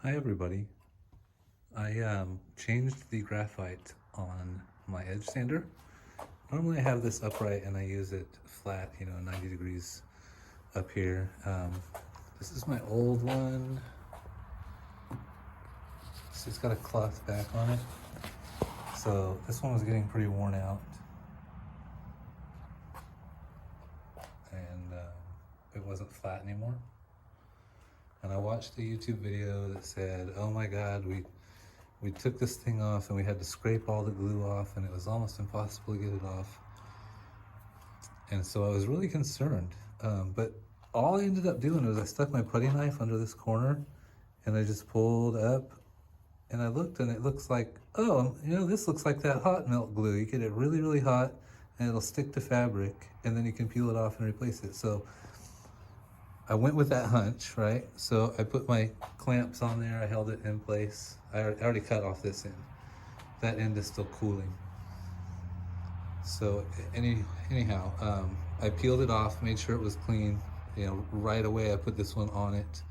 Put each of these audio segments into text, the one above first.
Hi everybody. I changed the graphite on my edge sander. Normally I have this upright and I use it flat, 90 degrees up here. This is my old one. It's got a cloth back on it. So this one was getting pretty worn out. And it wasn't flat anymore. And I watched a YouTube video that said, oh my God, we took this thing off and we had to scrape all the glue off and it was almost impossible to get it off. And so I was really concerned. But all I ended up doing was I stuck my putty knife under this corner and I just pulled up and I looked and it looks like, oh, this looks like that hot melt glue. You get it really, really hot and it'll stick to fabric and then you can peel it off and replace it. So I went with that hunch, right? So I put my clamps on there, I held it in place. I already cut off this end. That end is still cooling. So anyhow, I peeled it off, made sure it was clean. Right away I put this one on it.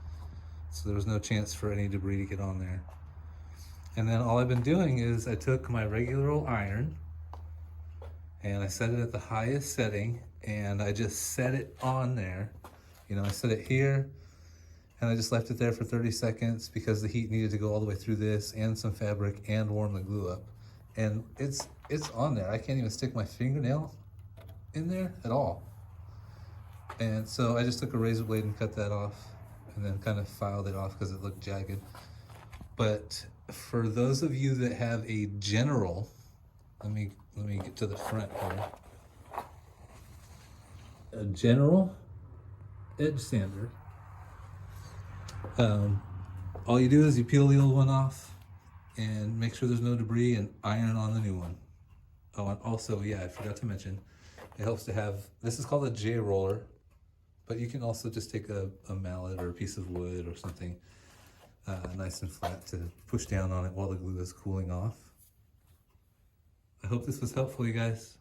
So there was no chance for any debris to get on there. And then all I've been doing is I took my regular old iron and I set it at the highest setting and I just set it on there. I set it here and I just left it there for 30 seconds because the heat needed to go all the way through this and some fabric and warm the glue up. And it's on there. I can't even stick my fingernail in there at all. And so I just took a razor blade and cut that off and then kind of filed it off because it looked jagged. But for those of you that have a general, let me get to the front here. A general edge sander. All you do is you peel the old one off and make sure there's no debris and iron on the new one. Oh, and also, yeah, I forgot to mention, it helps to have, this is called a J roller, but you can also just take a mallet or a piece of wood or something nice and flat to push down on it while the glue is cooling off. I hope this was helpful, you guys.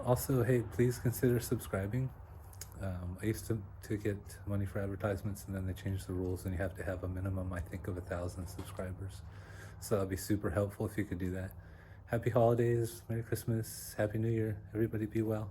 Also, hey, please consider subscribing. I used to get money for advertisements and then they changed the rules and you have to have a minimum, I think, of 1,000 subscribers. So that'd be super helpful if you could do that. Happy holidays, Merry Christmas, Happy New Year. Everybody be well.